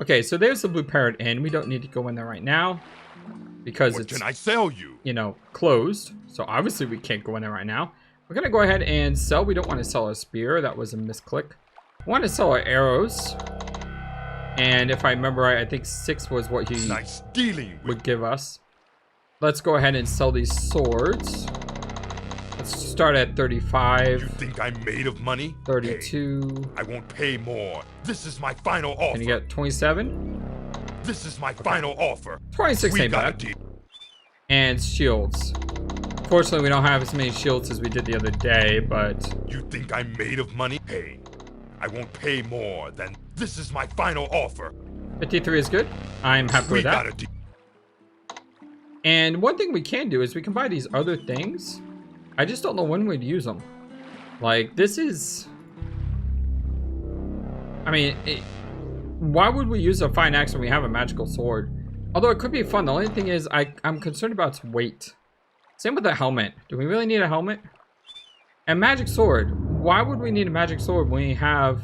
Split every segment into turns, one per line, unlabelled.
Okay, so there's the Blue Parrot Inn. We don't need to go in there right now because
What
it's,
can I sell you?
you know, closed. So obviously we can't go in there right now. We're gonna go ahead and sell. We don't want to sell a spear. That was a misclick. We want to sell our arrows. And if I remember right, I think 6 was what he
Nice dealing with
would give us. Let's go ahead and sell these swords. Let's start at 35.
You think I'm made of money?
32.
Hey, I won't pay more. This is my final offer.
Can you get 27?
This is my final offer.
26
We
ain't
got a
bad.
deal.
And shields. Fortunately, we don't have as many shields as we did the other day, but...
You think I'm made of money? Hey, I won't pay more than... This is my final offer.
53 is good. I'm happy
We
with
got
that.
a deal.
And one thing we can do is we can buy these other things. I just don't know when we'd use them. Like, this is... I mean, why would we use a fine axe when we have a magical sword? Although it could be fun. The only thing is I'm concerned about its weight. Same with the helmet. Do we really need a helmet? And magic sword. Why would we need a magic sword when we have,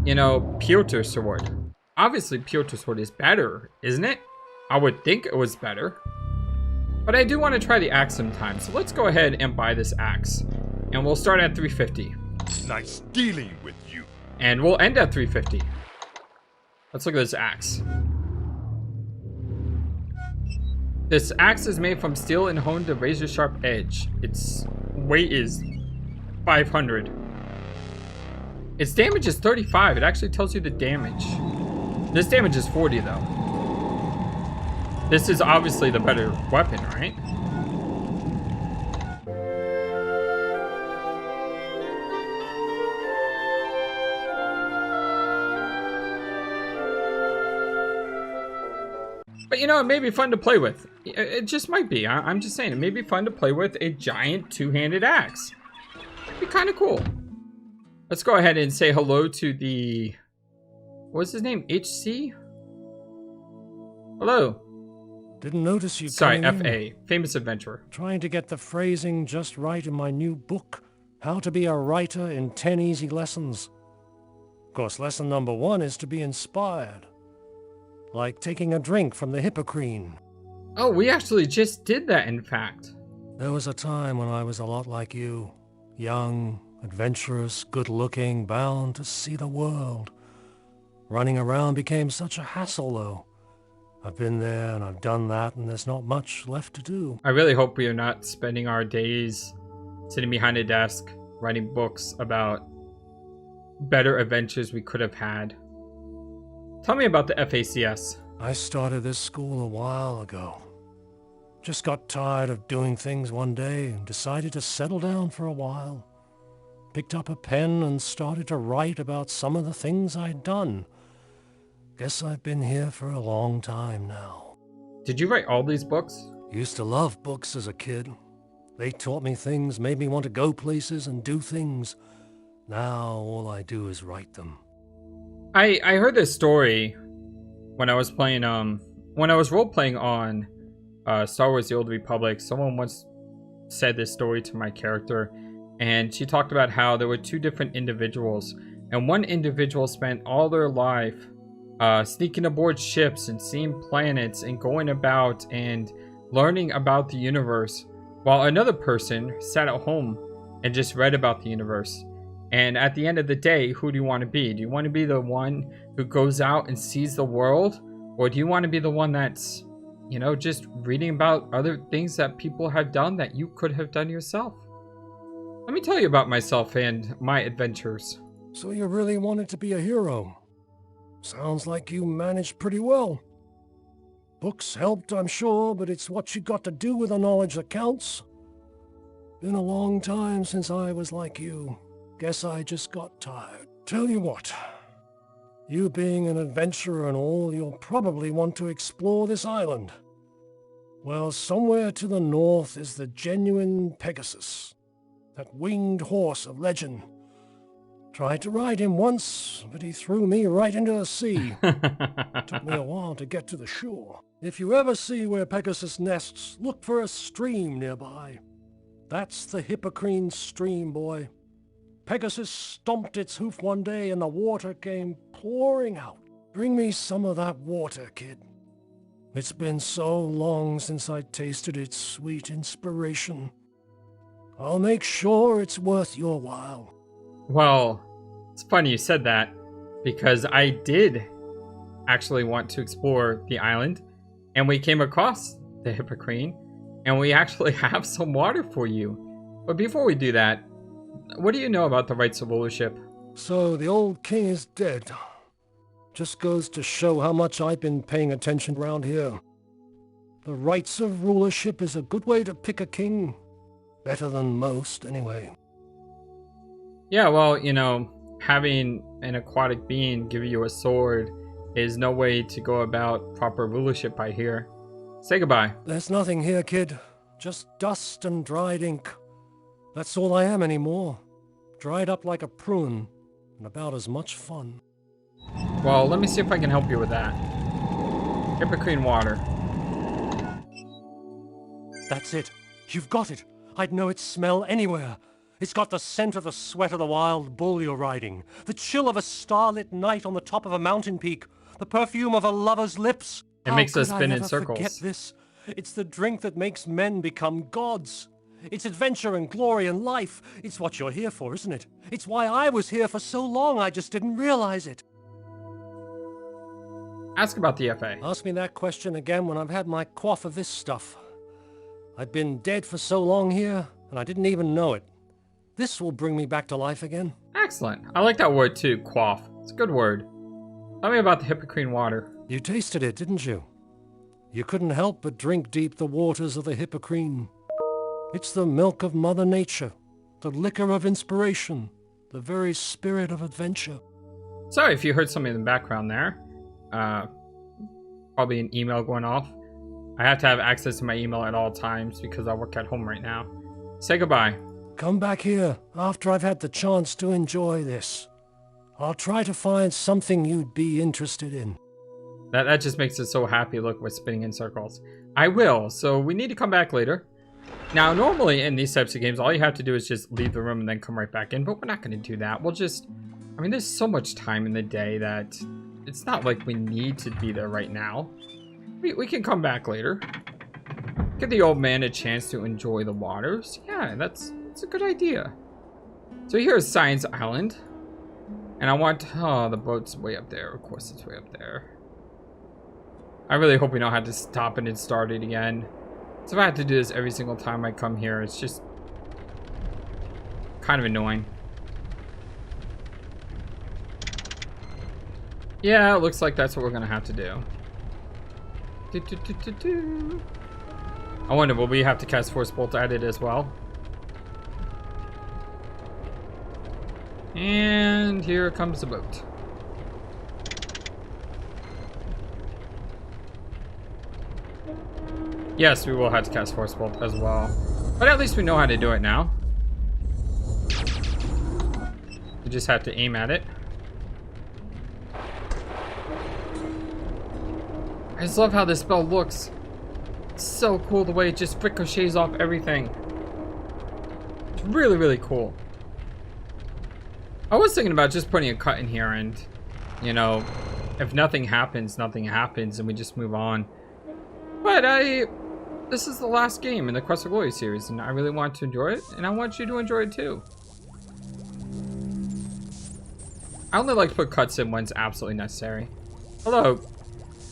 you know, Piotr sword? Obviously, Piotr sword is better, isn't it? I would think it was better. But I do want to try the axe sometime. So let's go ahead and buy this axe. And we'll start at 350.
Nice dealing with you.
And we'll end at 350. Let's look at this axe. This axe is made from steel and honed to razor sharp edge. Its weight is 500. Its damage is 35. It actually tells you the damage. This damage is 40 though. This is obviously the better weapon, right? But you know, it may be fun to play with. It just might be. I'm just saying, it may be fun to play with a giant two-handed axe. It'd be kind of cool. Let's go ahead and say hello to the... What's his name? HC? Hello.
Didn't notice you
Sorry,
coming
FA.
in.
Famous adventurer.
Trying to get the phrasing just right in my new book, How to Be a Writer in 10 Easy Lessons. Of course, lesson number 1 is to be inspired. Like taking a drink from the Hippocrene.
Oh, we actually just did that, in fact.
There was a time when I was a lot like you. Young, adventurous, good-looking, bound to see the world. Running around became such a hassle, though. I've been there and I've done that, and there's not much left to do.
I really hope we are not spending our days sitting behind a desk, writing books about better adventures we could have had. Tell me about the FACS.
I started this school a while ago. Just got tired of doing things one day and decided to settle down for a while. Picked up a pen and started to write about some of the things I'd done. Guess I've been here for a long time now.
Did you write all these books?
Used to love books as a kid. They taught me things, made me want to go places and do things. Now all I do is write them.
I heard this story when I was playing, when I was role-playing on Star Wars The Old Republic. Someone once said this story to my character, and she talked about how there were 2 different individuals, and one individual spent all their life sneaking aboard ships and seeing planets and going about and learning about the universe, while another person sat at home and just read about the universe. And at the end of the day, who do you want to be? Do you want to be the one who goes out and sees the world? Or do you want to be the one that's, you know, just reading about other things that people have done that you could have done yourself? Let me tell you about myself and my adventures.
So you really wanted to be a hero? Sounds like you managed pretty well. Books helped, I'm sure, but it's what you got to do with the knowledge that counts. Been a long time since I was like you. Guess I just got tired. Tell you what, you being an adventurer and all, you'll probably want to explore this island. Well, somewhere to the north is the genuine Pegasus, that winged horse of legend. Tried to ride him once, but he threw me right into the sea. Took me a while to get to the shore. If you ever see where Pegasus nests, look for a stream nearby. That's the Hippocrene stream, boy. Pegasus stomped its hoof one day and the water came pouring out. Bring me some of that water, kid. It's been so long since I tasted its sweet inspiration. I'll make sure it's worth your while.
Well, it's funny you said that, because I did actually want to explore the island, and we came across the Hippocrene, and we actually have some water for you. But before we do that, what do you know about the rights of rulership?
So the old king is dead. Just goes to show how much I've been paying attention around here. The rights of rulership is a good way to pick a king. Better than most, anyway.
Yeah, well, you know, having an aquatic being give you a sword is no way to go about proper rulership by here. Say goodbye.
There's nothing here, kid. Just dust and dried ink. That's all I am anymore. Dried up like a prune, and about as much fun.
Well, let me see if I can help you with that. Hippocrene water.
That's it. You've got it. I'd know its smell anywhere. It's got the scent of the sweat of the wild bull you're riding, the chill of a starlit night on the top of a mountain peak, the perfume of a lover's lips.
It makes us spin in
How could I ever forget
circles.
this? It's the drink that makes men become gods. It's adventure and glory and life. It's what you're here for, isn't it? It's why I was here for so long, I just didn't realize it.
Ask about the FA.
Ask me that question again when I've had my quaff of this stuff. I've been dead for so long here, and I didn't even know it. This will bring me back to life again.
Excellent. I like that word too, quaff. It's a good word. Tell me about the Hippocrene water.
You tasted it, didn't you? You couldn't help but drink deep the waters of the Hippocrene. It's the milk of Mother Nature, the liquor of inspiration, the very spirit of adventure.
Sorry if you heard something in the background there. Probably an email going off. I have to have access to my email at all times because I work at home right now. Say goodbye.
Come back here after I've had the chance to enjoy this. I'll try to find something you'd be interested in.
That just makes it so happy. Look, we're spinning in circles. I will, so we need to come back later. Now, normally in these types of games, all you have to do is just leave the room and then come right back in, but we're not going to do that. We'll just... I mean, there's so much time in the day that it's not like we need to be there right now. We can come back later. Give the old man a chance to enjoy the waters. Yeah, that's a good idea. So here's Science Island. And I want... Oh, the boat's way up there. Of course it's way up there. I really hope we don't have to stop it and start it again. So if I have to do this every single time I come here, it's just kind of annoying. Yeah, it looks like that's what we're gonna have to do. I wonder, will we have to cast Force Bolt at it as well? And here comes the boat. Yes, we will have to cast Force Bolt as well. But at least we know how to do it now. We just have to aim at it. I just love how this spell looks. It's so cool the way it just ricochets off everything. It's really, really cool. I was thinking about just putting a cut in here and, you know, if nothing happens, nothing happens and we just move on. But this is the last game in the Quest for Glory series and I really want to enjoy it and I want you to enjoy it too. I only like to put cuts in when it's absolutely necessary. Hello,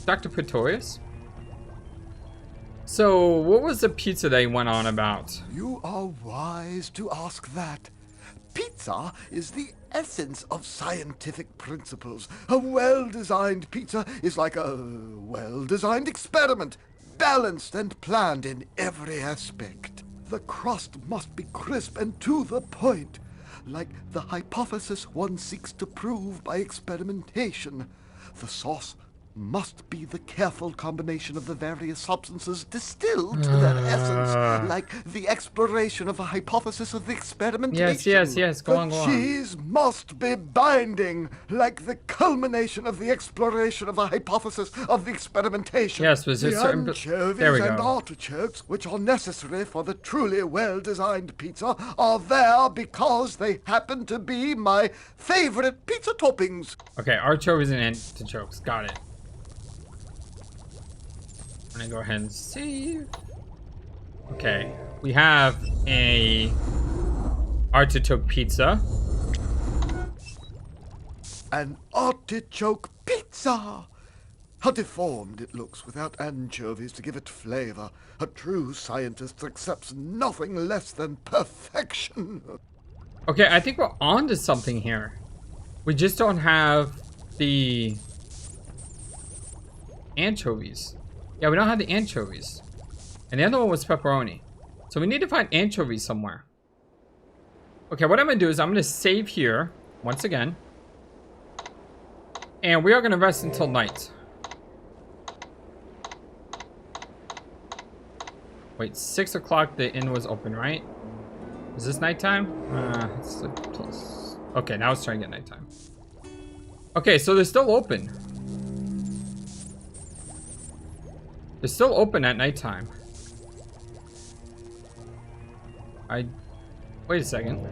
Dr. Pretorius? So, what was the pizza they went on about?
You are wise to ask that. Pizza is the essence of scientific principles. A well-designed pizza is like a well-designed experiment, balanced and planned in every aspect. The crust must be crisp and to the point, like the hypothesis one seeks to prove by experimentation. The sauce must be the careful combination of the various substances distilled to their essence, like the exploration of a hypothesis of the experimentation.
Yes, go on.
The cheese must be binding, like the culmination of the exploration of a hypothesis of the experimentation.
Yes, was there
the
certain...
anchovies
There we
and
go.
artichokes, which are necessary for the truly well-designed pizza, are there because they happen to be my favorite pizza toppings.
Okay, artichokes and antichokes. Got it. I'm gonna go ahead and save. Okay, we have a artichoke pizza.
An artichoke pizza! How deformed it looks without anchovies to give it flavor. A true scientist accepts nothing less than perfection.
Okay, I think we're on to something here. We just don't have the anchovies. Yeah, we don't have the anchovies. And the other one was pepperoni. So we need to find anchovies somewhere. Okay, what I'm gonna do is I'm gonna save here once again. And we are gonna rest until night. Wait, 6 o'clock the inn was open, right? Is this nighttime? It's close. Okay, now it's starting to get nighttime. Okay, so they're still open. They're still open at nighttime. Wait a second.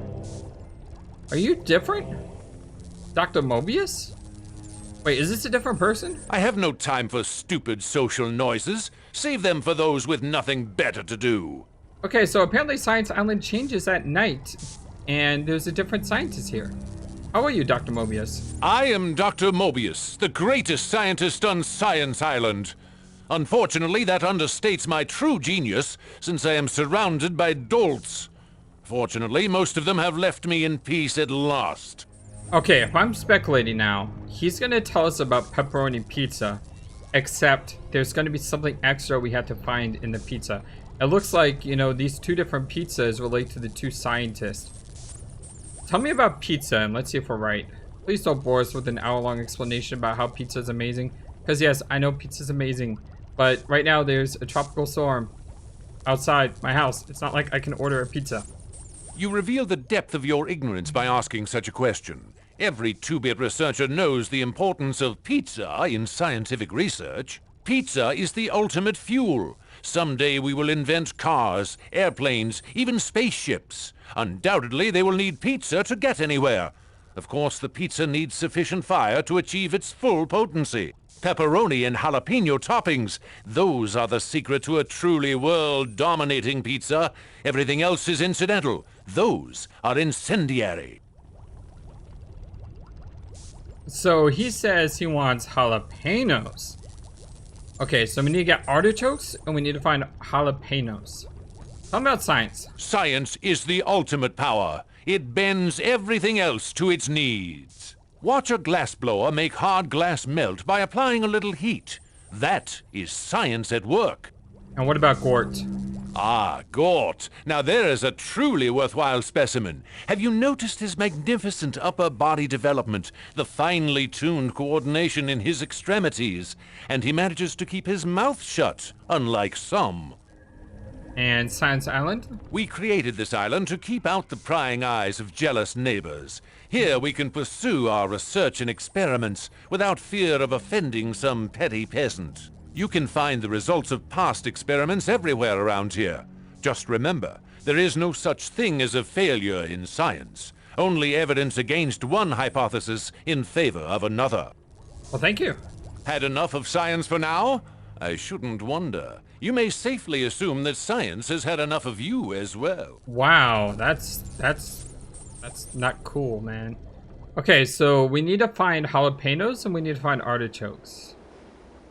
Are you different? Dr. Mobius? Wait, is this a different person?
I have no time for stupid social noises. Save them for those with nothing better to do.
Okay, so apparently Science Island changes at night, and there's a different scientist here. How are you, Dr. Mobius?
I am Dr. Mobius, the greatest scientist on Science Island. Unfortunately, that understates my true genius, since I am surrounded by dolts. Fortunately, most of them have left me in peace at last.
Okay, if I'm speculating now, he's gonna tell us about pepperoni pizza, except there's gonna be something extra we have to find in the pizza. It looks like, you know, these two different pizzas relate to the two scientists. Tell me about pizza and let's see if we're right. Please don't bore us with an hour-long explanation about how pizza is amazing. Because yes, I know pizza is amazing, but right now there's a tropical storm outside my house. It's not like I can order a pizza.
You reveal the depth of your ignorance by asking such a question. Every two-bit researcher knows the importance of pizza in scientific research. Pizza is the ultimate fuel. Someday we will invent cars, airplanes, even spaceships. Undoubtedly, they will need pizza to get anywhere. Of course, the pizza needs sufficient fire to achieve its full potency. Pepperoni and jalapeno toppings, those are the secret to a truly world-dominating pizza. Everything else is incidental. Those are incendiary.
So he says he wants jalapenos. Okay, so we need to get artichokes and we need to find jalapenos. Tell me about science.
Science is the ultimate power. It bends everything else to its needs. Watch a glassblower make hard glass melt by applying a little heat. That is science at work.
And what about Gort?
Ah, Gort. Now there is a truly worthwhile specimen. Have you noticed his magnificent upper body development, the finely tuned coordination in his extremities? And he manages to keep his mouth shut, unlike some.
And Science Island?
We created this island to keep out the prying eyes of jealous neighbors. Here we can pursue our research and experiments without fear of offending some petty peasant. You can find the results of past experiments everywhere around here. Just remember, there is no such thing as a failure in science. Only evidence against one hypothesis in favor of another.
Well, thank you.
Had enough of science for now? I shouldn't wonder. You may safely assume that science has had enough of you as well.
Wow, that's not cool, man. Okay, so we need to find jalapenos and we need to find artichokes.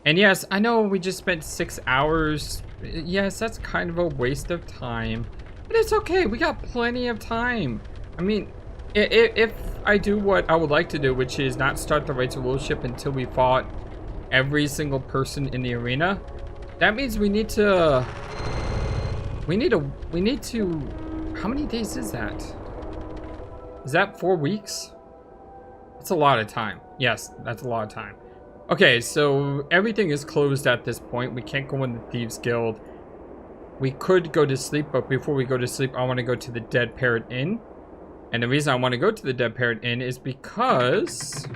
And yes, I know we just spent 6 hours. Yes, that's kind of a waste of time. But it's okay, we got plenty of time. I mean, if I do what I would like to do, which is not start the Rights of Rulership until we fought every single person in the arena, that means we need to... How many days is that? Is that 4 weeks? That's a lot of time. Yes, that's a lot of time. Okay, so everything is closed at this point. We can't go in the Thieves Guild. We could go to sleep, but before we go to sleep, I want to go to the Dead Parrot Inn. And the reason I want to go to the Dead Parrot Inn is because...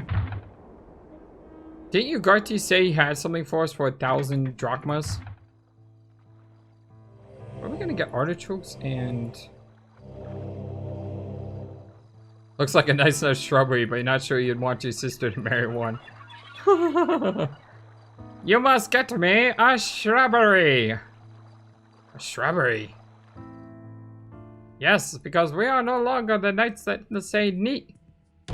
Didn't you, Garty, say he had something for us for 1,000 drachmas? Are we gonna get artichokes and... Looks like a nice shrubbery, but you're not sure you'd want your sister to marry one. You must get me a shrubbery. A shrubbery. Yes, because we are no longer the knights that say neat.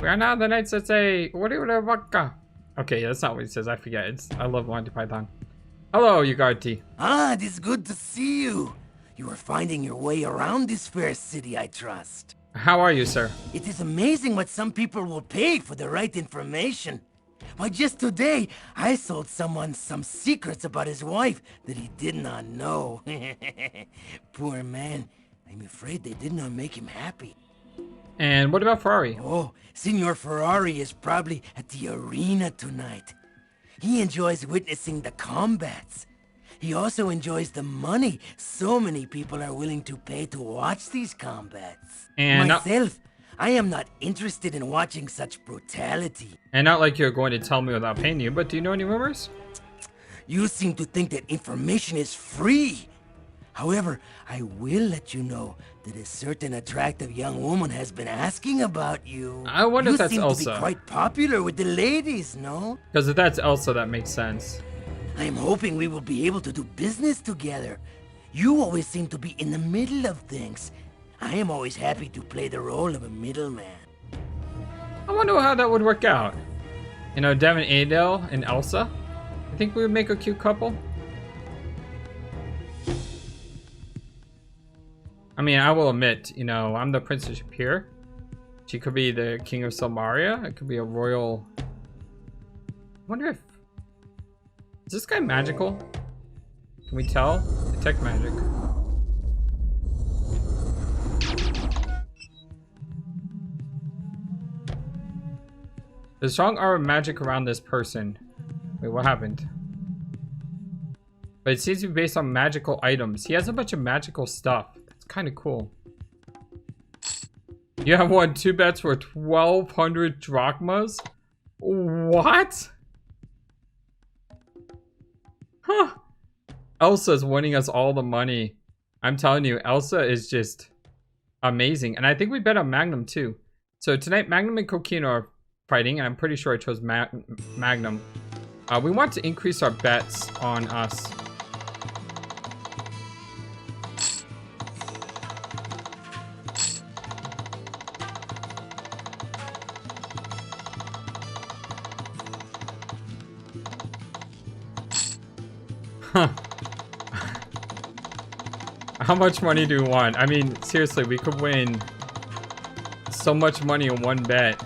We are now the knights that say waka. Okay, that's not what he says. I forget. I love Monty Python. Hello, Ugarti.
Ah, it is good to see you. You are finding your way around this fair city, I trust.
How are you, sir?
It is amazing what some people will pay for the right information. Why, just today, I sold someone some secrets about his wife that he did not know. Poor man. I'm afraid they did not make him happy.
And what about Ferrari?
Oh, Signor Ferrari is probably at the arena tonight. He enjoys witnessing the combats. He also enjoys the money so many people are willing to pay to watch these combats.
And
myself, I am not interested in watching such brutality.
And not like you're going to tell me without paying you, but do you know any rumors?
You seem to think that information is free. However, I will let you know that a certain attractive young woman has been asking about you.
I wonder if that's
Elsa. You seem to be quite popular with the ladies, no?
Because if that's Elsa, that makes sense.
I'm hoping we will be able to do business together. You always seem to be in the middle of things. I am always happy to play the role of a middleman.
I wonder how that would work out. You know, Devon Aidendale and Elsa? I think we would make a cute couple. I mean, I will admit, you know, I'm the Prince of Shapier. She could be the King of Silmaria. It could be a royal... I wonder if... Is this guy magical? Can we tell? Detect magic. There's strong aura of magic around this person. Wait, what happened? But it seems to be based on magical items. He has a bunch of magical stuff. That's kind of cool. You have won 2 bets for 1,200 drachmas? What? Huh. Elsa's winning us all the money. I'm telling you, Elsa is just amazing. And I think we bet on Magnum too. So tonight, Magnum and Coquina are fighting, and I'm pretty sure I chose Magnum. We want to increase our bets on us. Huh. How much money do we want? I mean, seriously, we could win so much money in one bet.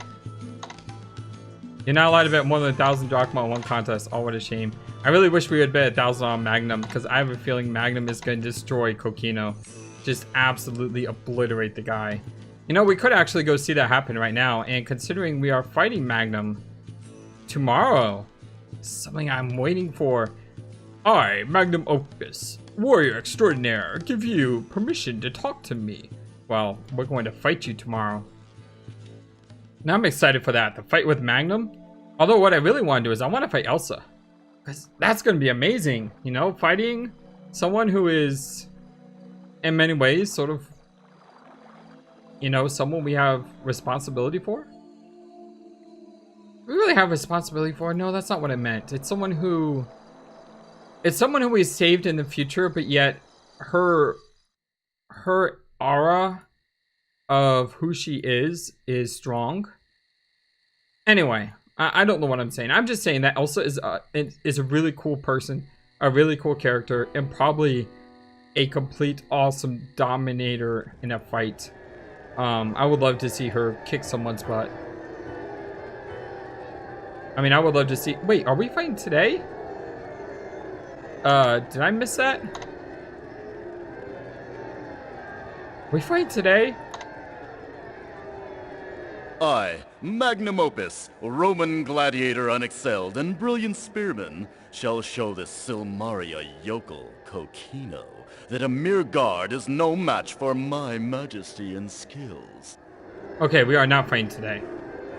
You're not allowed to bet more than 1,000 drachma on one contest. Oh, what a shame. I really wish we would bet 1,000 on Magnum, because I have a feeling Magnum is going to destroy Coquino. Just absolutely obliterate the guy. You know, we could actually go see that happen right now, and considering we are fighting Magnum tomorrow, something I'm waiting for. I, Magnum Opus, warrior extraordinaire, give you permission to talk to me. Well, we're going to fight you tomorrow. Now I'm excited for that, the fight with Magnum. Although what I really want to do is I want to fight Elsa. Because that's going to be amazing, you know, fighting someone who is, in many ways, sort of, you know, someone we have responsibility for. We really have responsibility for? No, that's not what I meant. It's someone who we saved in the future, but yet her aura of who she is strong. Anyway, I don't know what I'm saying. I'm just saying that Elsa is a really cool person, a really cool character, and probably a complete awesome dominator in a fight. I would love to see her kick someone's butt. I mean, I would love to see... Wait, are we fighting today? Did I miss that? We fight today?
I, magnum opus, Roman gladiator unexcelled and brilliant spearman, shall show this Silmaria yokel, Kokino, that a mere guard is no match for my majesty and skills.
Okay, we are not fighting today.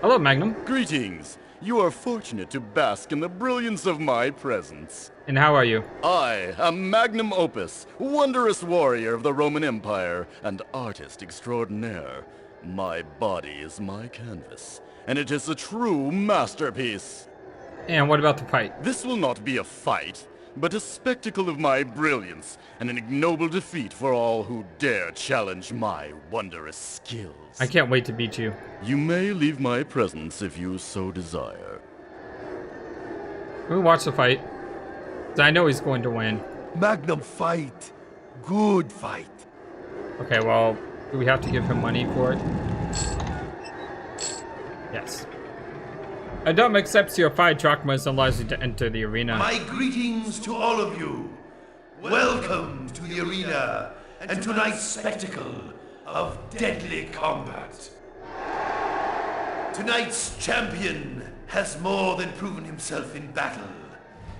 Hello, Magnum.
Greetings. You are fortunate to bask in the brilliance of my presence.
And how are you?
I am magnum opus, wondrous warrior of the Roman Empire, and artist extraordinaire. My body is my canvas, and it is a true masterpiece.
And what about the fight?
This will not be a fight, but a spectacle of my brilliance, and an ignoble defeat for all who dare challenge my wondrous skills.
I can't wait to beat you.
You may leave my presence if you so desire.
We'll watch the fight. I know he's going to win.
Magnum fight. Good fight.
Okay, well, do we have to give him money for it? Yes. Adam accepts your 5 drachmas and allows you to enter the arena.
My greetings to all of you. Welcome to the arena and tonight's spectacle of deadly combat. Tonight's champion has more than proven himself in battle.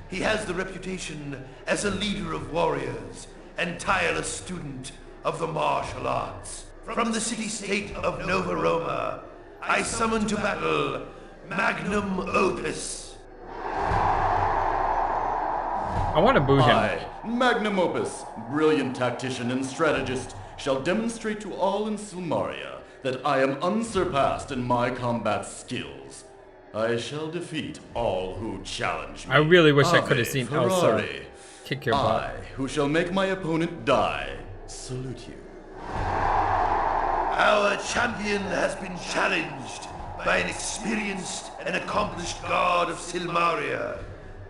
He has the reputation as a leader of warriors and tireless student of the martial arts. From the city-state of Nova Roma, I summon to battle Magnum Opus.
I want to boo him.
I, magnum opus, brilliant tactician and strategist, shall demonstrate to all in Silmaria that I am unsurpassed in my combat skills. I shall defeat all who challenge me.
I really wish I could have seen Elsa
Ferrari.
kick your butt.
I, who shall make my opponent die, salute you.
Our champion has been challenged by an experienced and accomplished god of Silmaria.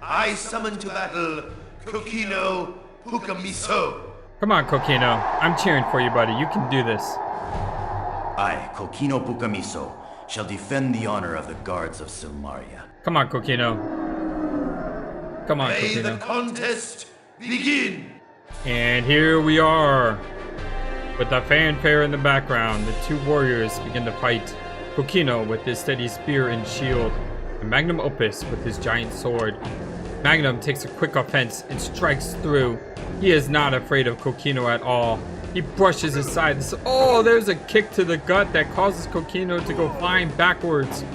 I summon to battle Kokino Pukamiso.
Come on, Kokino. I'm cheering for you, buddy. You can do this.
I, Kokino Pukamiso, shall defend the honor of the guards of Silmaria.
Come on, Kokino. Come on,
May the
Kokino.
contest begin.
And here we are. With the fanfare in the background, the 2 warriors begin to fight. Kokino with his steady spear and shield, and Magnum Opus with his giant sword. Magnum takes a quick offense and strikes through. He is not afraid of Kokino at all. He brushes aside. Oh, there's a kick to the gut that causes Kokino to go flying backwards.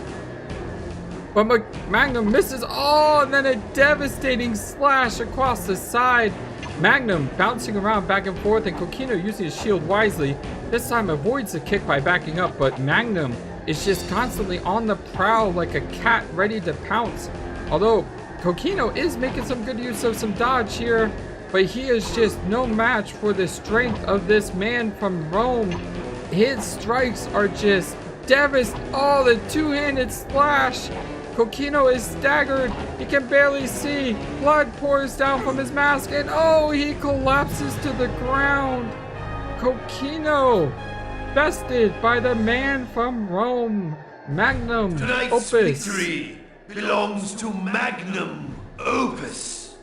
But Magnum misses. Oh, and then a devastating slash across the side. Magnum bouncing around back and forth, and Kokino using his shield wisely. This time avoids the kick by backing up, but Magnum is just constantly on the prowl like a cat ready to pounce. Although Kokino is making some good use of some dodge here, but he is just no match for the strength of this man from Rome. His strikes are just devastating. Oh, the 2-handed slash. Kokino is staggered. He can barely see. Blood pours down from his mask, and oh, he collapses to the ground. Kokino, bested by the man from Rome, Magnum
Tonight's
Opus.
victory belongs to Magnum Opus.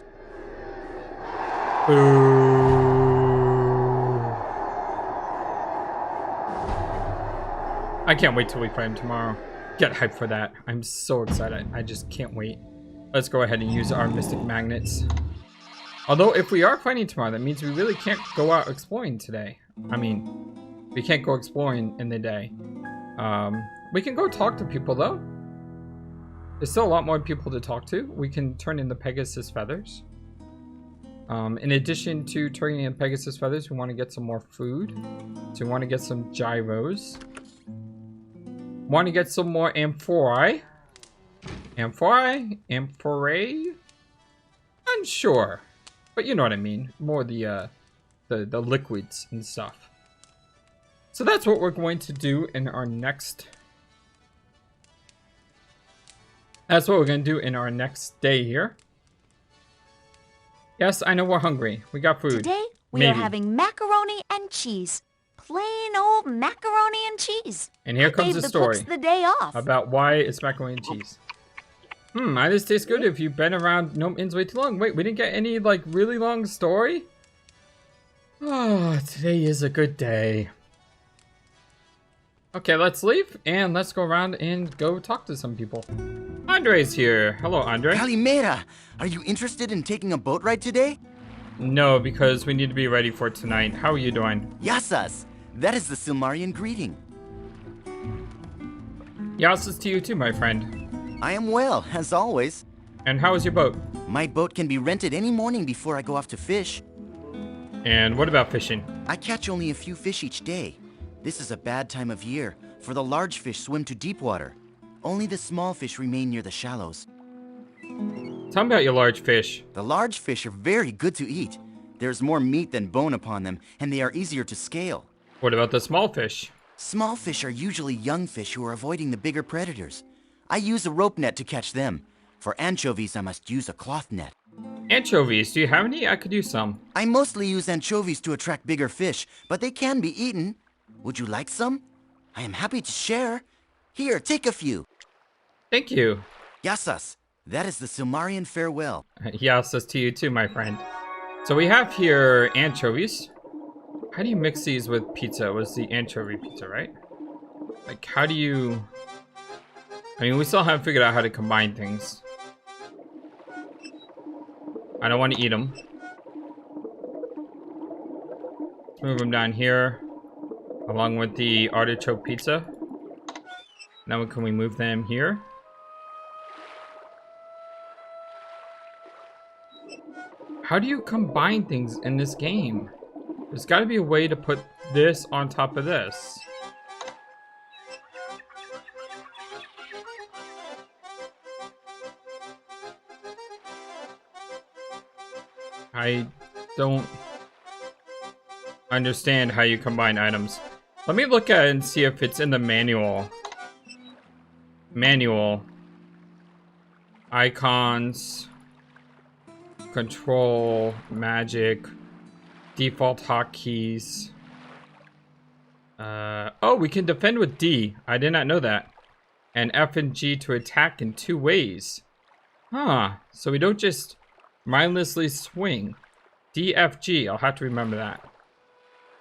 I can't wait till we fight him tomorrow. Get hyped for that. I'm so excited. I just can't wait. Let's go ahead and use our Mystic Magnets. Although, if we are fighting tomorrow, that means we really can't go out exploring today. I mean, we can't go exploring in the day. We can go talk to people, though. There's still a lot more people to talk to. We can turn in the Pegasus feathers. In addition to turning in Pegasus feathers, we want to get some more food. So we want to get some gyros. Want to get some more amphorae. Amphorae? Unsure. But you know what I mean. More the liquids and stuff. So that's what we're going to do in our next... That's what we're going to do in our next day here. Yes, I know we're hungry. We got food.
Today, we are having macaroni and cheese. Plain old macaroni and cheese.
And here comes the story
the day off.
about why it's macaroni and cheese. This tastes good if you've been around Gnome Inn's way too long. Wait, we didn't get any, like, really long story? Oh, today is a good day. Okay, let's leave and let's go around and go talk to some people. Andre's here. Hello, Andre.
Calimera, are you interested in taking a boat ride today?
No, because we need to be ready for tonight. How are you doing?
Yasas, that is the Silmarian greeting.
Yasas to you too, my friend.
I am well, as always.
And how is your boat?
My boat can be rented any morning before I go off to fish.
And what about fishing?
I catch only a few fish each day. This is a bad time of year, for the large fish swim to deep water. Only the small fish remain near the shallows.
Tell me about your large fish.
The large fish are very good to eat. There's more meat than bone upon them, and they are easier to scale.
What about the small fish?
Small fish are usually young fish who are avoiding the bigger predators. I use a rope net to catch them. For anchovies, I must use a cloth net.
Anchovies, do you have any? I could use some.
I mostly use anchovies to attract bigger fish, but they can be eaten. Would you like some? I am happy to share. Here, take a few.
Thank you.
Yasas, that is the Silmarian farewell.
Yasas to you too, my friend. So we have here anchovies. How do you mix these with pizza? It was the anchovy pizza, right? Like, how do you... I mean, we still haven't figured out how to combine things. I don't want to eat them. Let's move them down here, along with the artichoke pizza. Now can we move them here? How do you combine things in this game? There's got to be a way to put this on top of this. I don't understand how you combine items. Let me look at it and see if it's in the manual. Manual. Icons. Control. Magic. Default hotkeys. Oh, we can defend with D. I did not know that. And F and G to attack in 2 ways. Huh. So we don't just mindlessly swing. D, F, G. I'll have to remember that.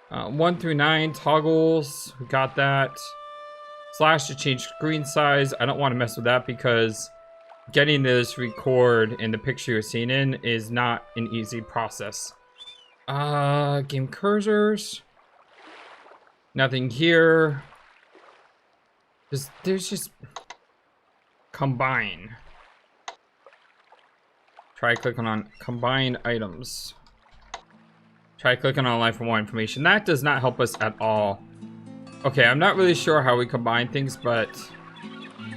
1 through 9 toggles. We got that. Slash to change screen size. I don't want to mess with that because getting this record in the picture you're seeing in is not an easy process. Game cursors. Nothing here. There's just combine. Try clicking on combine items. Try clicking on live for more information. That does not help us at all. Okay, I'm not really sure how we combine things, but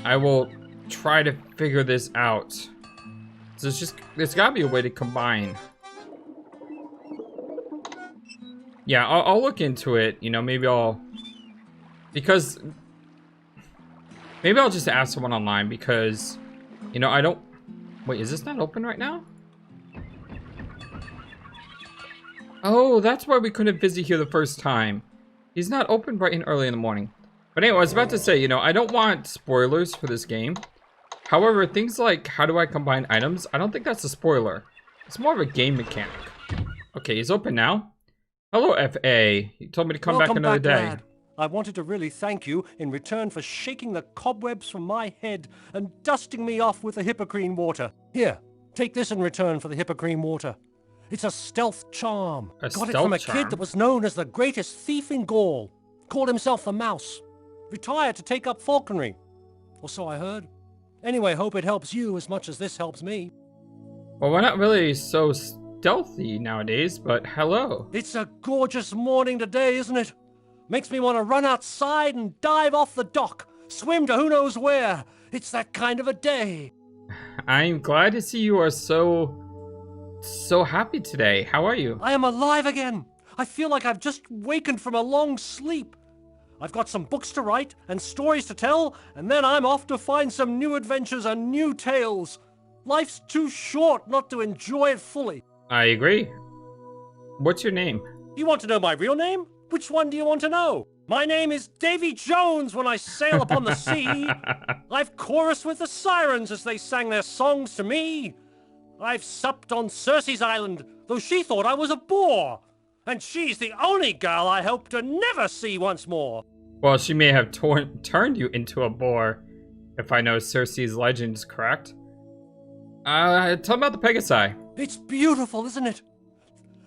I will try to figure this out. So there's gotta be a way to combine. Yeah, I'll look into it. You know, maybe I'll just ask someone online because, you know, I don't. Wait, is this not open right now? Oh, that's why we couldn't visit here the first time. He's not open bright and early in the morning. But anyway, I was about to say, you know, I don't want spoilers for this game. However, things like how do I combine items, I don't think that's a spoiler. It's more of a game mechanic. Okay, he's open now. Hello, F.A. You told me to come back another day.
Lad. I wanted to really thank you in return for shaking the cobwebs from my head and dusting me off with the hippocrene water. Here, take this in return for the hippocrene water. It's a stealth charm. Got it from a kid that was known as the greatest thief in Gaul. Called himself the Mouse. Retired to take up falconry. Or so I heard. Anyway, hope it helps you as much as this helps me.
Well, we're not really so stealthy nowadays, but hello.
It's a gorgeous morning today, isn't it? Makes me want to run outside and dive off the dock. Swim to who knows where. It's that kind of a day.
I'm glad to see you are so happy today. How are you?
I am alive again. I feel like I've just wakened from a long sleep. I've got some books to write and stories to tell, and then I'm off to find some new adventures and new tales. Life's too short not to enjoy it fully.
I agree. What's your name?
You want to know my real name? Which one do you want to know? My name is Davy Jones when I sail upon the sea. I've chorused with the sirens as they sang their songs to me. I've supped on Circe's island, though she thought I was a bore. And she's the only girl I hope to never see once more.
Well, she may have turned you into a boar, if I know Circe's legends correct. Tell me about the Pegasi.
It's beautiful, isn't it?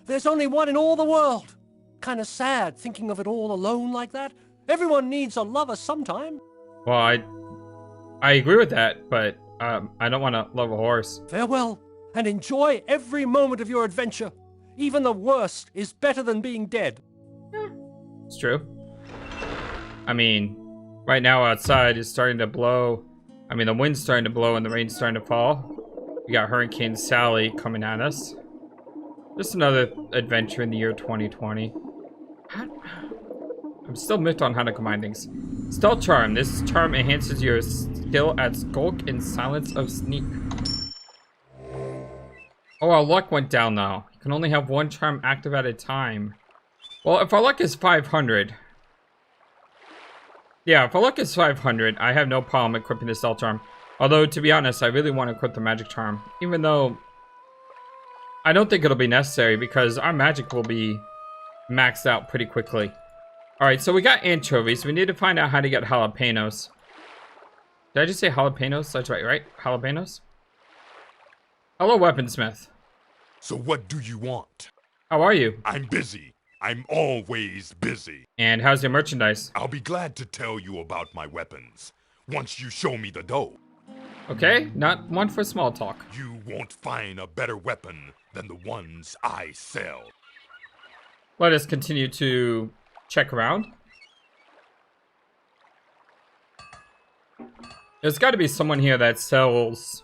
There's only one in all the world. Kind of sad thinking of it all alone like that. Everyone needs a lover sometime.
Well, I agree with that, but I don't want to love a horse.
Farewell, and enjoy every moment of your adventure. Even the worst is better than being dead.
It's true. I mean, right now outside is starting to blow. I mean, the wind's starting to blow and the rain's starting to fall. We got Hurricane Sally coming at us. Just another adventure in the year 2020. I'm still miffed on how to combine things. Stealth Charm. This charm enhances your skill at Skulk and Silence of Sneak. Oh, our luck went down now. You can only have one charm active at a time. Well, if our luck is 500... Yeah, if our luck is 500, I have no problem equipping the Stealth Charm. Although, to be honest, I really want to equip the Magic Charm. Even though... I don't think it'll be necessary because our magic will be maxed out pretty quickly. Alright, so we got anchovies. We need to find out how to get jalapenos. Did I just say jalapenos? That's right? Jalapenos? Hello, weaponsmith.
So what do you want?
How are you?
I'm busy. I'm always busy.
And how's your merchandise?
I'll be glad to tell you about my weapons once you show me the dough.
Okay, not one for small talk.
You won't find a better weapon than the ones I sell.
Let us continue to check around. There's got to be someone here that sells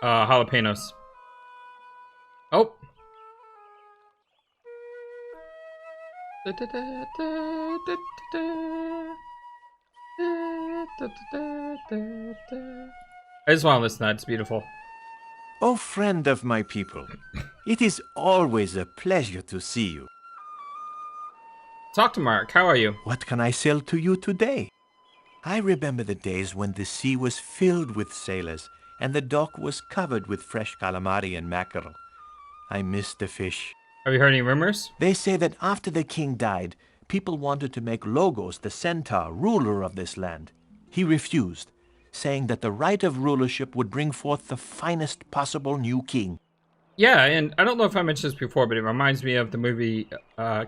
jalapenos. Oh. I just want to listen to that. It's beautiful.
O friend of my people, it is always a pleasure to see you.
Talk to Mark. How are you?
What can I sell to you today? I remember the days when the sea was filled with sailors and the dock was covered with fresh calamari and mackerel. I miss the fish.
Have you heard any rumors?
They say that after the king died, people wanted to make Logos the centaur ruler of this land. He refused, saying that the right of rulership would bring forth the finest possible new king.
Yeah, and I don't know if I mentioned this before, but it reminds me of the movie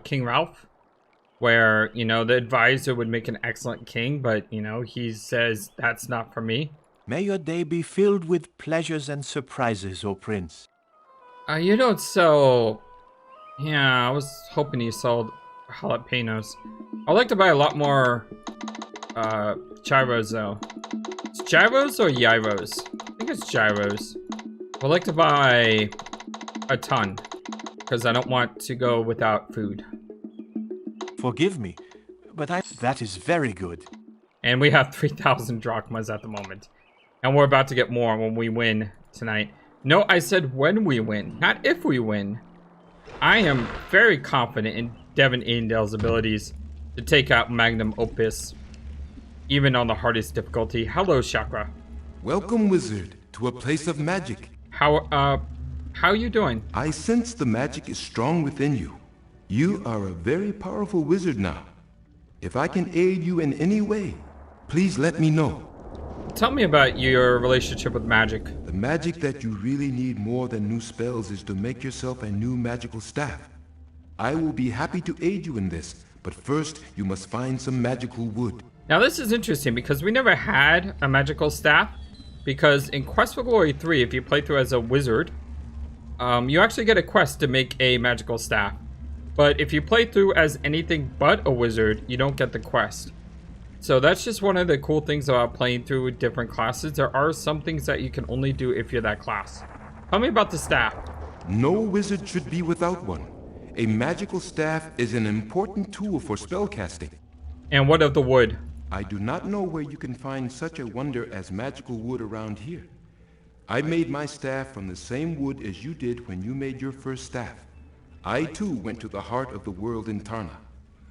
King Ralph, where, you know, the advisor would make an excellent king, but, you know, he says, that's not for me.
May your day be filled with pleasures and surprises, O prince.
You don't sell... Yeah, I was hoping you sold jalapenos. I'd like to buy a lot more gyros, though. It's gyros or gyros? I think it's gyros. I'd like to buy a ton, because I don't want to go without food.
Forgive me, but that is very good.
And we have 3,000 drachmas at the moment. And we're about to get more when we win tonight. No, I said when we win, not if we win. I am very confident in Devon Aidendale's abilities to take out Magnum Opus, even on the hardest difficulty. Hello, Chakra.
Welcome, wizard, to a place of magic.
How are you doing?
I sense the magic is strong within you. You are a very powerful wizard now. If I can aid you in any way, please let me know.
Tell me about your relationship with magic.
The magic that you really need more than new spells is to make yourself a new magical staff. I will be happy to aid you in this, but first you must find some magical wood.
Now this is interesting because we never had a magical staff, because in Quest for Glory 3, if you play through as a wizard, you actually get a quest to make a magical staff. But if you play through as anything but a wizard, you don't get the quest. So that's just one of the cool things about playing through with different classes. There are some things that you can only do if you're that class. Tell me about the staff.
No wizard should be without one. A magical staff is an important tool for spellcasting.
And what of the wood?
I do not know where you can find such a wonder as magical wood around here. I made my staff from the same wood as you did when you made your first staff. I too went to the heart of the world in Tarna.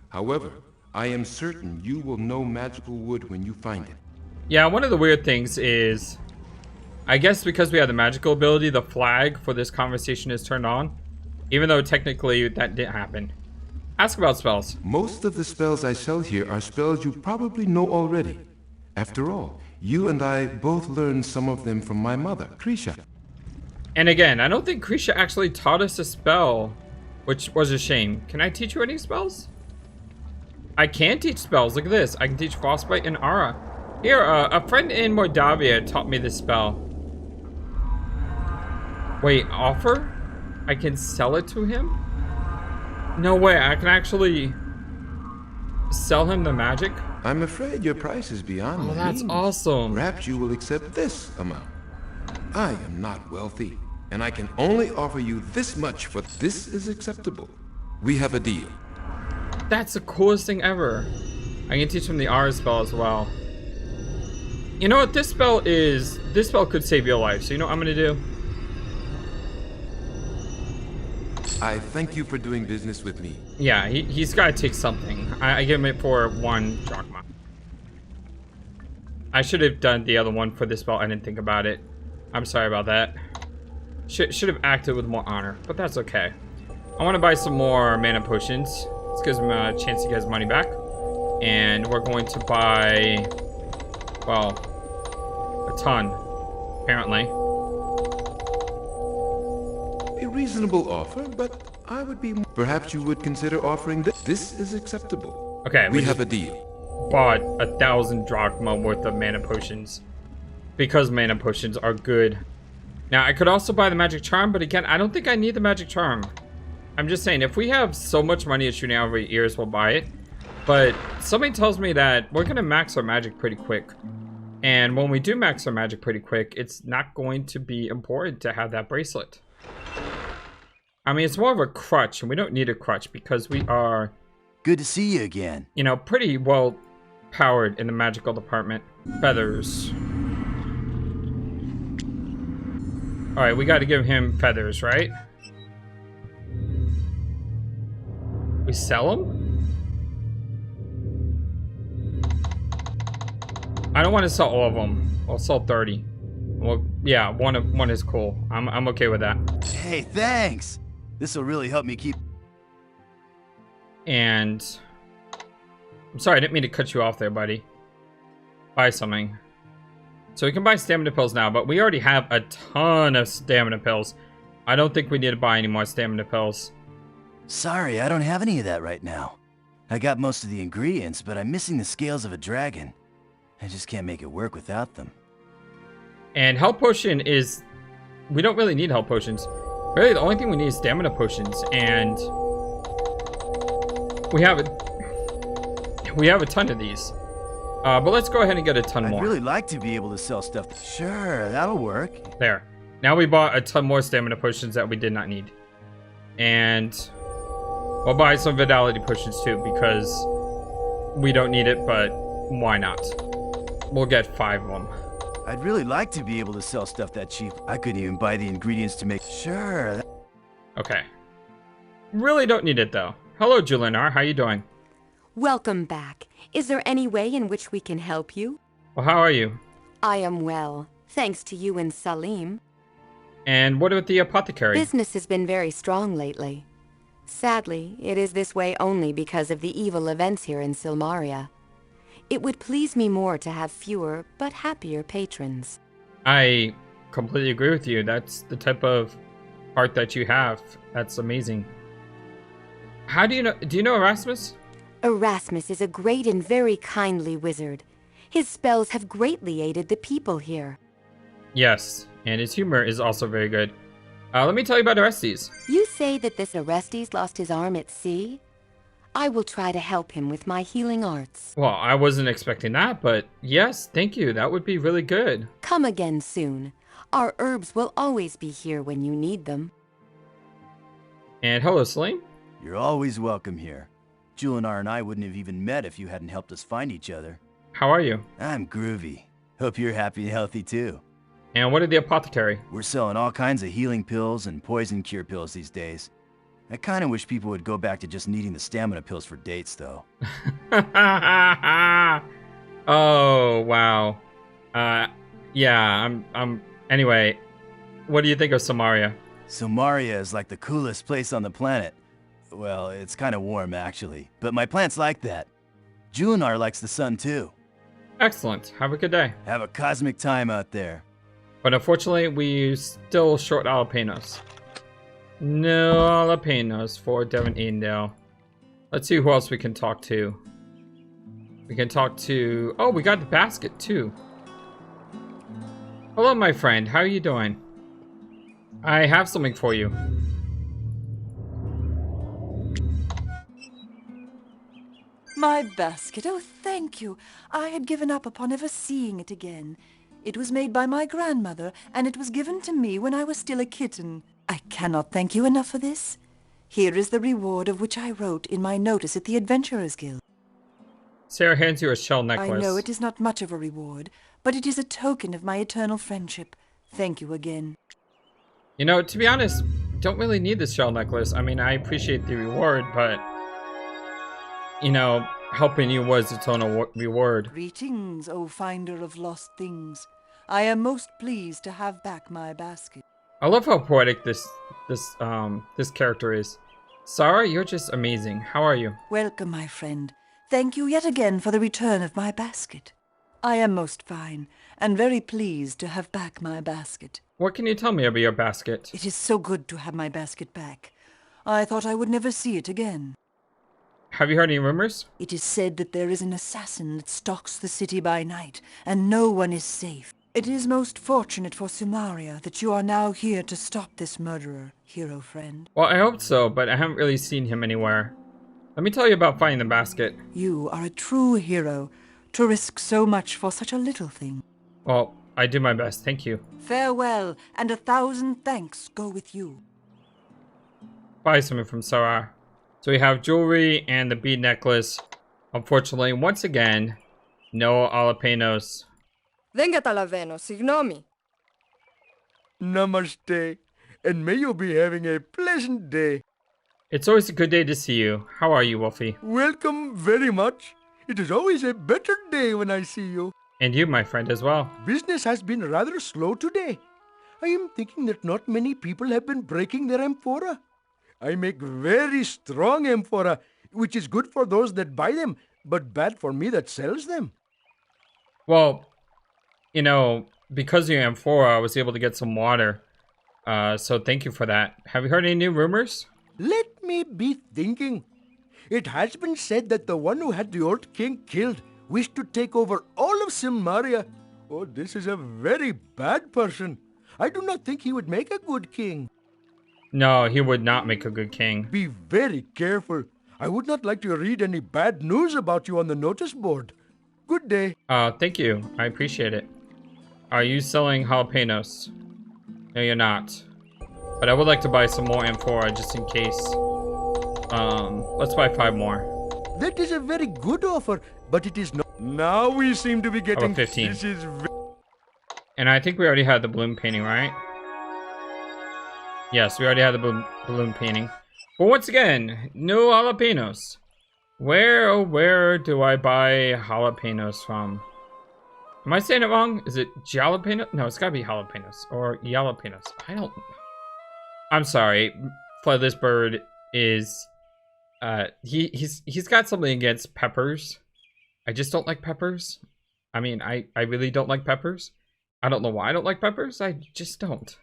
However, I am certain you will know magical wood when you find it.
Yeah, one of the weird things is, I guess because we have the magical ability, the flag for this conversation is turned on. Even though technically that didn't happen. Ask about spells.
Most of the spells I sell here are spells you probably know already. After all, you and I both learned some of them from my mother, Krisha.
And again, I don't think Krisha actually taught us a spell, which was a shame. Can I teach you any spells? I can teach spells. Look at this. I can teach Frostbite and Aura. Here, a friend in Mordavia taught me this spell. Wait, offer? I can sell it to him? No way, I can actually sell him the magic?
I'm afraid your price is beyond my
that's
means.
awesome.
Perhaps you will accept this amount. I am not wealthy, and I can only offer you this much for this is acceptable. We have a deal.
That's the coolest thing ever. I can teach him the Aura spell as well. You know what, this spell could save your life, so you know what I'm gonna do?
I thank you for doing business with me.
Yeah, he's gotta take something. I give him it for 1 drachma. I should have done the other one for this spell. I didn't think about it. I'm sorry about that. Should have acted with more honor, but that's okay. I want to buy some more mana potions. This gives him a chance to get his money back. And we're going to buy, well, a ton, apparently.
A reasonable offer, but I would be... Perhaps you would consider offering this. This is acceptable.
Okay,
we have a deal.
Bought 1,000 drachma worth of mana potions. Because mana potions are good. Now, I could also buy the magic charm, but again, I don't think I need the magic charm. I'm just saying, if we have so much money at shooting out of our ears, we'll buy it. But something tells me that we're going to max our magic pretty quick. And when we do max our magic pretty quick, it's not going to be important to have that bracelet. I mean, it's more of a crutch, and we don't need a crutch because we are...
Good to see you again.
You know, pretty well powered in the magical department. Feathers. Alright, we got to give him feathers, right? We sell them? I don't want to sell all of them. I'll sell 30. Well, yeah, one is cool. I'm okay with that.
Hey, thanks. This will really help me keep...
And... I'm sorry, I didn't mean to cut you off there, buddy. Buy something. So we can buy stamina pills now, but we already have a ton of stamina pills. I don't think we need to buy any more stamina pills.
Sorry, I don't have any of that right now. I got most of the ingredients, but I'm missing the scales of a dragon. I just can't make it work without them.
And health potion is... We don't really need health potions. Really, the only thing we need is stamina potions, and... We have a ton of these. But let's go ahead and get a ton more.
I'd really like to be able to sell stuff. Sure, that'll work.
There. Now we bought a ton more stamina potions that we did not need. And we'll buy some vitality potions too, because we don't need it, but why not? We'll get 5 of them.
I'd really like to be able to sell stuff that cheap. I couldn't even buy the ingredients to make... Sure.
Okay. Really don't need it though. Hello, Julianar. How you doing?
Welcome back. Is there any way in which we can help you?
Well, how are you?
I am well, thanks to you and Salim.
And what about the apothecary?
Business has been very strong lately. Sadly, it is this way only because of the evil events here in Silmaria. It would please me more to have fewer, but happier patrons.
I completely agree with you. That's the type of heart that you have. That's amazing. How do you know Erasmus?
Erasmus is a great and very kindly wizard. His spells have greatly aided the people here.
Yes, and his humor is also very good. Let me tell you about Orestes.
You say that this Orestes lost his arm at sea? I will try to help him with my healing arts.
Well, I wasn't expecting that, but yes, thank you. That would be really good.
Come again soon. Our herbs will always be here when you need them.
And hello, Salim.
You're always welcome here. Julianar and I wouldn't have even met if you hadn't helped us find each other.
How are you?
I'm groovy. Hope you're happy and healthy too.
And what did the apothecary?
We're selling all kinds of healing pills and poison cure pills these days. I kind of wish people would go back to just needing the stamina pills for dates, though.
Oh, wow. Yeah, anyway, what do you think of Silmaria?
Silmaria is like the coolest place on the planet. Well, it's kind of warm, actually. But my plants like that. Junar likes the sun, too.
Excellent. Have a good day.
Have a cosmic time out there.
But unfortunately, we still short jalapenos. No jalapenos for Devon Aidendale. Let's see who else we can talk to. We can talk to... Oh, we got the basket, too. Hello, my friend. How are you doing? I have something for you.
My basket. Oh, thank you. I had given up upon ever seeing it again. It was made by my grandmother, and it was given to me when I was still a kitten. I cannot thank you enough for this. Here is the reward of which I wrote in my notice at the Adventurers Guild.
Sarah hands you a shell necklace.
I know it is not much of a reward, but it is a token of my eternal friendship. Thank you again.
You know, to be honest, don't really need this shell necklace. I mean, I appreciate the reward, but... You know, helping you was its own reward.
Greetings, O finder of lost things. I am most pleased to have back my basket.
I love how poetic this character is. Sarah, you're just amazing. How are you?
Welcome, my friend. Thank you yet again for the return of my basket. I am most fine, and very pleased to have back my basket.
What can you tell me about your basket?
It is so good to have my basket back. I thought I would never see it again.
Have you heard any rumors?
It is said that there is an assassin that stalks the city by night, and no one is safe. It is most fortunate for Silmaria that you are now here to stop this murderer, hero friend.
Well, I hope so, but I haven't really seen him anywhere. Let me tell you about finding the basket.
You are a true hero, to risk so much for such a little thing.
Well, I do my best, thank you.
Farewell, and 1,000 thanks go with you.
Buy something from Sarah. So we have jewelry and the bead necklace. Unfortunately, once again, no jalapenos.
Venga talaveno, signomi.
Namaste, and may you be having a pleasant day.
It's always a good day to see you. How are you, Wolfie?
Welcome very much. It is always a better day when I see you.
And you, my friend, as well.
Business has been rather slow today. I am thinking that not many people have been breaking their amphora. I make very strong amphora, which is good for those that buy them, but bad for me that sells them.
Well, you know, because of your amphora, I was able to get some water. So thank you for that. Have you heard any new rumors?
Let me be thinking. It has been said that the one who had the old king killed wished to take over all of Silmaria. Oh, this is a very bad person. I do not think he would make a good king.
No, he would not make a good king.
Be very careful. I would not like to read any bad news about you on the notice board. Good day.
Thank you. I appreciate it. Are you selling jalapenos? No, you're not. But I would like to buy some more amphora just in case. Let's buy 5 more.
That is a very good offer, but it is not. Now we seem to be getting...
About 15.
This is...
And I think we already had the balloon painting, right? Yes, we already had the balloon painting. But once again, no jalapenos. Where do I buy jalapenos from? Am I saying it wrong? Is it jalapeno? No, it's gotta be jalapenos or jalapenos. I don't... I'm sorry. FlightlessBird is... He's got something against peppers. I just don't like peppers. I mean, I really don't like peppers. I don't know why I don't like peppers. I just don't.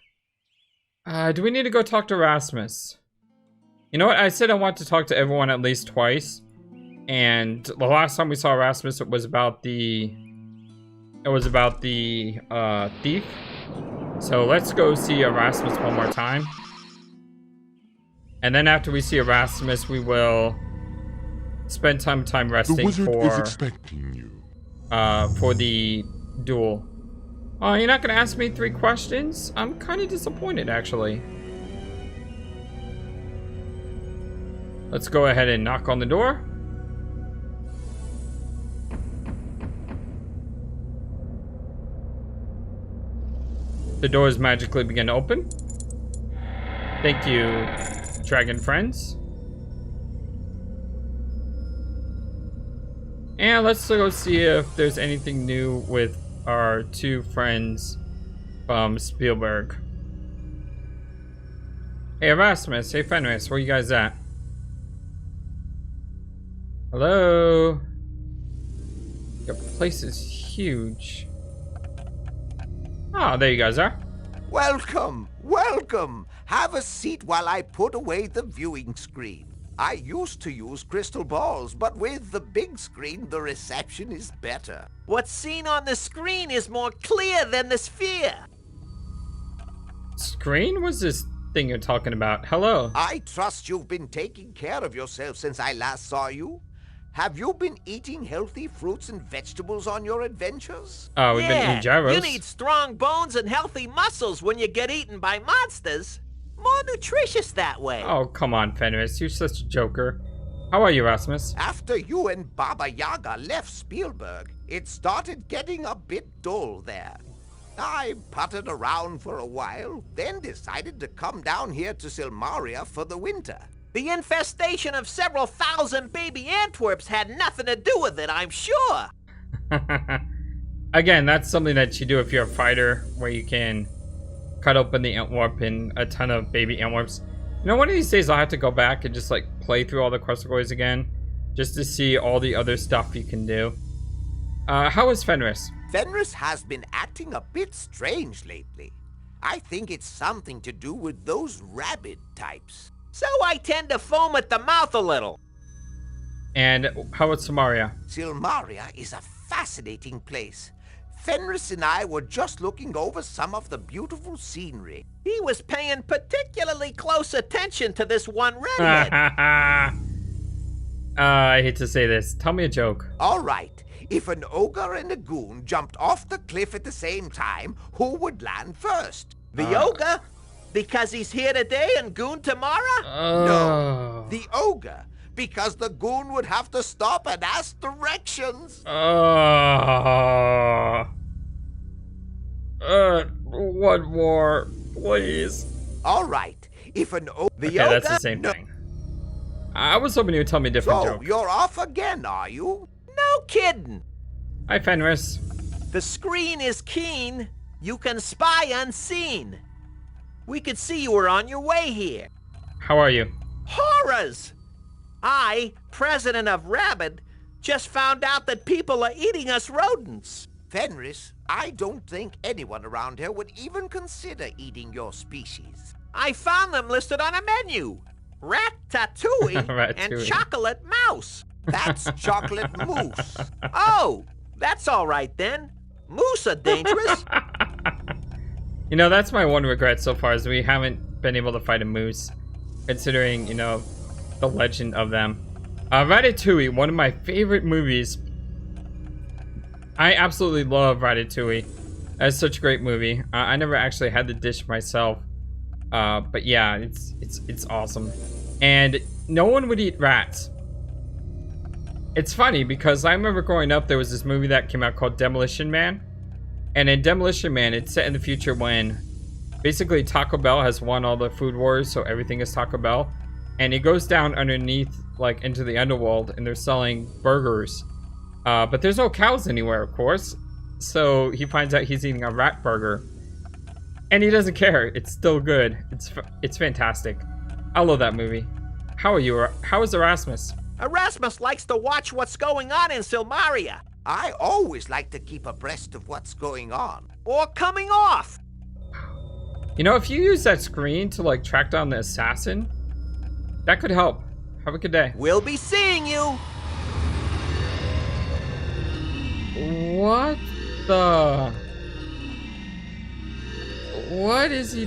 Do we need to go talk to Rasmus? You know what? I said I want to talk to everyone at least twice. And the last time we saw Rasmus, it was about the... thief. So let's go see Erasmus one more time. And then after we see Erasmus, we will spend time resting
the wizard
for...
is expecting you.
For the duel. Oh, you're not gonna ask me 3 questions? I'm kind of disappointed, actually. Let's go ahead and knock on the door. The doors magically begin to open. Thank you, dragon friends. And let's go see if there's anything new with our 2 friends from Spielburg. Hey Erasmus, hey Fenris, where you guys at? Hello? Your place is huge. Oh, there you guys are.
Welcome, welcome. Have a seat while I put away the viewing screen. I used to use crystal balls, but with the big screen, the reception is better.
What's seen on the screen is more clear than the sphere.
Screen? What's this thing you're talking about? Hello.
I trust you've been taking care of yourself since I last saw you. Have you been eating healthy fruits and vegetables on your adventures?
Oh, we've been eating gyros.
You need strong bones and healthy muscles when you get eaten by monsters. More nutritious that way.
Oh, come on, Fenris. You're such a joker. How are you, Rasmus?
After you and Baba Yaga left Spielburg, it started getting a bit dull there. I puttered around for a while, then decided to come down here to Silmaria for the winter.
The infestation of several thousand baby Antwerps had nothing to do with it, I'm sure.
Again, that's something that you do if you're a fighter, where you can cut open the Antwerp and a ton of baby Antwerps. You know, one of these days I'll have to go back and just like play through all the Crustagoys again, just to see all the other stuff you can do. How is Fenris?
Fenris has been acting a bit strange lately. I think it's something to do with those rabid types.
So I tend to foam at the mouth a little.
And how is Silmaria?
Silmaria is a fascinating place. Fenris and I were just looking over some of the beautiful scenery.
He was paying particularly close attention to this one redhead.
I hate to say this. Tell me a joke.
All right. If an ogre and a goon jumped off the cliff at the same time, who would land first?
The ogre? Because he's here today and goon tomorrow?
No, the ogre. Because the goon would have to stop and ask directions.
One more, please.
All right. If an ogre...
Okay, that's the same thing. I was hoping you would tell me a different joke.
So, you're off again, are you?
No kidding.
Hi, Fenris.
The screen is keen. You can spy unseen. We could see you were on your way here.
How are you?
Horrors! I, president of Rabid, just found out that people are eating us rodents.
Fenris, I don't think anyone around here would even consider eating your species.
I found them listed on a menu. Ratatouille and chocolate mouse.
That's chocolate moose.
Oh, that's all right then. Moose are dangerous.
You know, that's my one regret so far, is we haven't been able to fight a moose, considering, you know, the legend of them. Ratatouille, one of my favorite movies. I absolutely love Ratatouille. That's such a great movie. I never actually had the dish myself, but yeah, it's awesome. And no one would eat rats. It's funny because I remember growing up, there was this movie that came out called Demolition Man. And in Demolition Man, it's set in the future when basically Taco Bell has won all the food wars, so everything is Taco Bell. And he goes down underneath, like, into the underworld, and they're selling burgers. But there's no cows anywhere, of course. So he finds out he's eating a rat burger. And he doesn't care. It's still good. It's fantastic. I love that movie. How are you? How is Erasmus?
Erasmus likes to watch what's going on in Silmaria.
I always like to keep abreast of what's going on.
Or coming off.
You know, if you use that screen to, like, track down the assassin, that could help. Have a good day.
We'll be seeing you.
What the... What is he...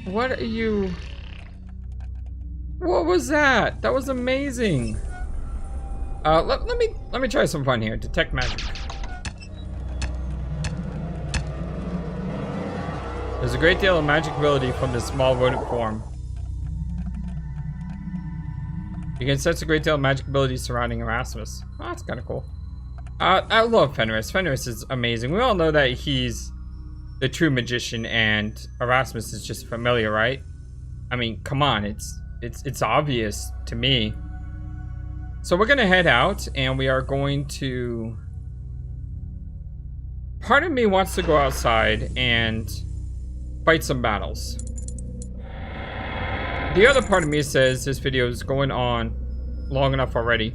What are you... What was that? That was amazing. Let me try some fun here. Detect magic. There's a great deal of magic ability from this small rodent form. You can sense a great deal of magic ability surrounding Erasmus. Oh, that's kind of cool. I love Fenris. Fenris is amazing. We all know that he's the true magician and Erasmus is just familiar, right? I mean, come on, it's obvious to me. So we're gonna head out and we are going to... Part of me wants to go outside and fight some battles. The other part of me says this video is going on long enough already.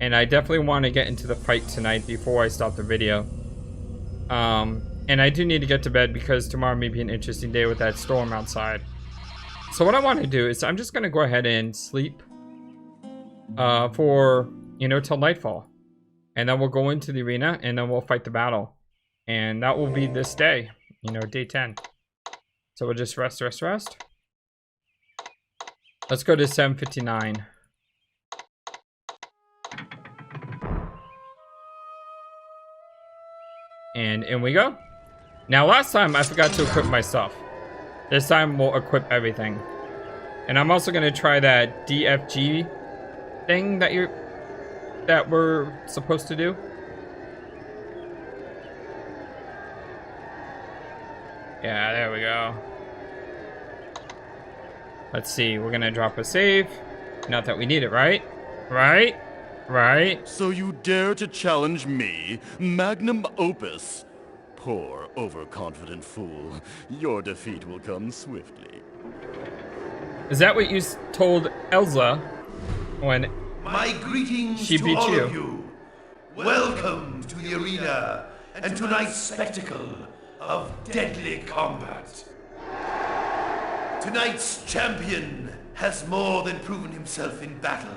And I definitely want to get into the fight tonight before I stop the video. And I do need to get to bed because tomorrow may be an interesting day with that storm outside. So what I want to do is I'm just going to go ahead and sleep for, you know, till nightfall. And then we'll go into the arena and then we'll fight the battle. And that will be this day, you know, day 10. So we'll just rest. Let's go to 7:59. And in we go. Now last time I forgot to equip my stuff. This time we'll equip everything. And I'm also gonna try that DFG thing that we're supposed to do. Yeah, there we go. Let's see, we're gonna drop a save. Not that we need it, right? Right?
So you dare to challenge me, magnum opus? Poor, overconfident fool. Your defeat will come swiftly.
Is that what you told Elsa when
my greetings
she
to
beat
all
you?
Of you. Welcome to the arena and tonight's spectacle of deadly combat. Tonight's champion has more than proven himself in battle.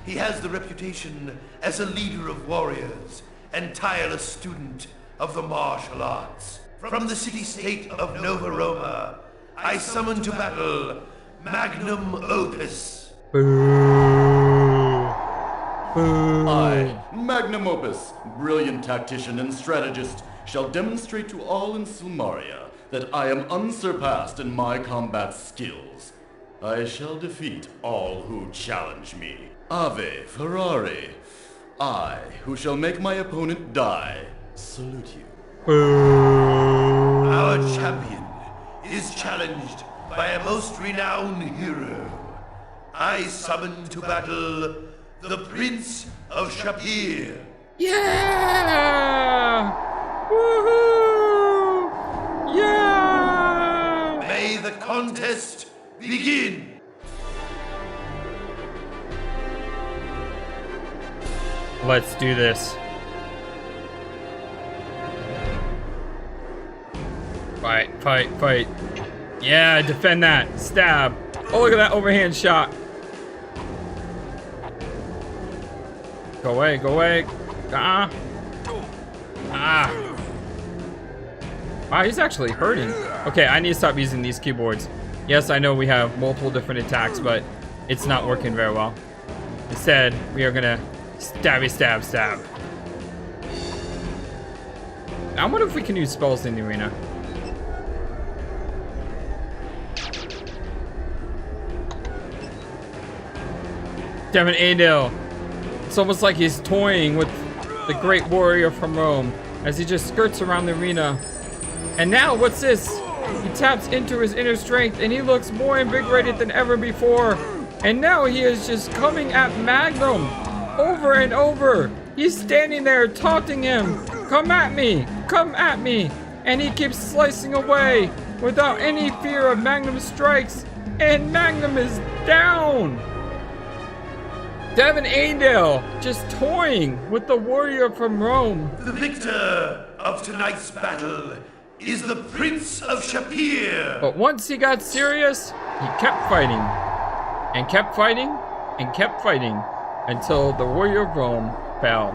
He has the reputation as a leader of warriors and tireless student of the martial arts. From the city-state of Nova Roma, I summon to battle Magnum Opus.
I, Magnum Opus, brilliant tactician and strategist, shall demonstrate to all in Silmaria that I am unsurpassed in my combat skills. I shall defeat all who challenge me. Ave Ferrari. I, who shall make my opponent die, salute you.
Our champion is challenged by a most renowned hero. I summon to battle the Prince of Shapier.
Yeah! Woohoo! Yeah!
May the contest begin!
Let's do this. Fight. Yeah, defend that. Stab. Oh, look at that overhand shot. Go away. Ah. Wow, he's actually hurting. Okay, I need to stop using these keyboards. Yes, I know we have multiple different attacks, but it's not working very well. Instead, we are gonna stab. I wonder if we can use spells in the arena. Devon Aidendale. It's almost like he's toying with the great warrior from Rome as he just skirts around the arena. And now, what's this? He taps into his inner strength and he looks more invigorated than ever before. And now he is just coming at Magnum over and over. He's standing there taunting him. Come at me. And he keeps slicing away without any fear of Magnum's strikes. And Magnum is down. Devon Aidendale just toying with the warrior from Rome.
The victor of tonight's battle is the Prince of Shapier.
But once he got serious, he kept fighting. And kept fighting. Until the warrior of Rome fell.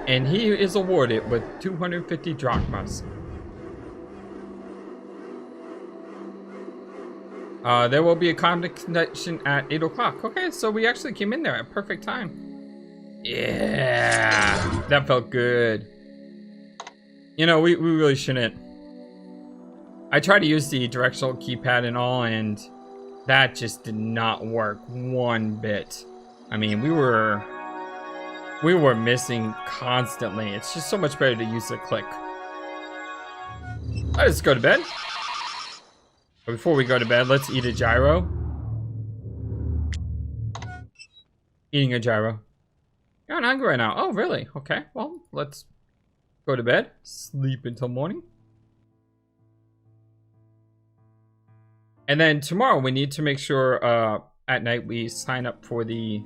And he is awarded with 250 drachmas. There will be a connection at 8 o'clock. Okay, so we actually came in there at perfect time. Yeah, that felt good. You know, we really shouldn't. I tried to use the directional keypad and all, and that just did not work one bit. I mean, we were missing constantly. It's just so much better to use a click. Let's go to bed. But before we go to bed, let's eat a gyro. Eating a gyro. You're not hungry right now. Oh, really? Okay, well, let's go to bed. Sleep until morning. And then tomorrow we need to make sure at night we sign up for the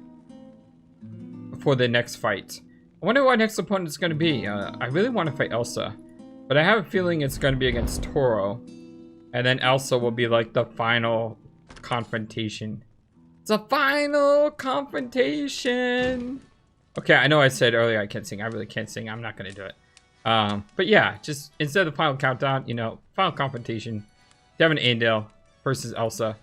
for the next fight. I wonder what next opponent is going to be. I really want to fight Elsa, but I have a feeling it's going to be against Toro, and then Elsa will be like the final confrontation. It's a final confrontation. Okay, I know I said earlier I can't sing. I really can't sing. I'm not going to do it. But yeah, just instead of the final countdown, you know, final confrontation, Devon Aidendale versus Elsa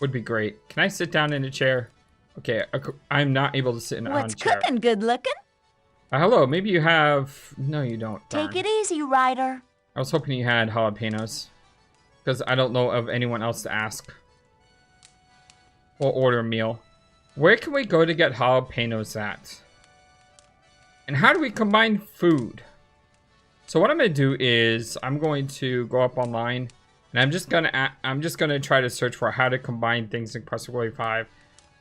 would be great. Can I sit down in a chair? Okay, I'm not able to sit in an armchair.
What's cooking, good looking?
Hello, maybe you have... No, you don't.
Take it easy, Ryder.
I was hoping you had jalapenos, because I don't know of anyone else to ask or order a meal. Where can we go to get jalapenos at? And how do we combine food? So what I'm going to do is I'm going to go up online, and I'm just gonna try to search for how to combine things in Press Glory 5.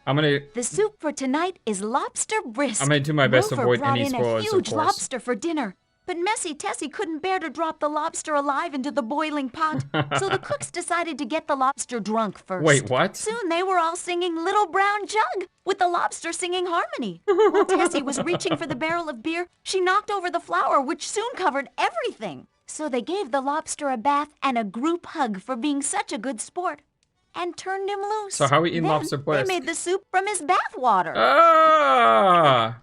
The soup for tonight is lobster brisk.
I'm gonna do my best to avoid any spoilers,
brought in a huge
of course.
lobster for dinner, but Messy Tessie couldn't bear to drop the lobster alive into the boiling pot, so the cooks decided to get the lobster drunk first.
Wait, what?
Soon they were all singing Little Brown Jug, with the lobster singing harmony. While Tessie was reaching for the barrel of beer, she knocked over the flour, which soon covered everything. So they gave the lobster a bath and a group hug for being such a good sport, and turned him loose.
So how are we eating lobster bliss?
They made the soup from his bath water.
Ah!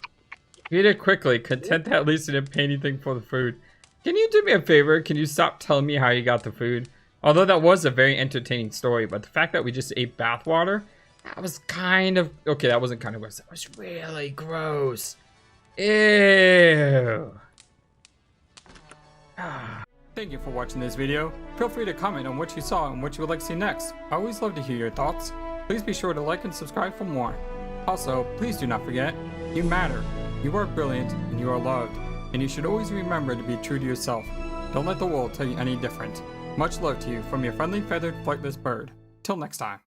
Eat it quickly. Content that at least you didn't pay anything for the food. Can you do me a favor? Can you stop telling me how you got the food? Although that was a very entertaining story, but the fact that we just ate bath water, that was kind of... Okay, that wasn't kind of gross. That was really gross. Ew.
Thank you for watching this video. Feel free to comment on what you saw and what you would like to see next. I always love to hear your thoughts. Please be sure to like and subscribe for more. Also, please do not forget, you matter. You are brilliant and you are loved. And you should always remember to be true to yourself. Don't let the world tell you any different. Much love to you from your friendly feathered flightless bird. Till next time.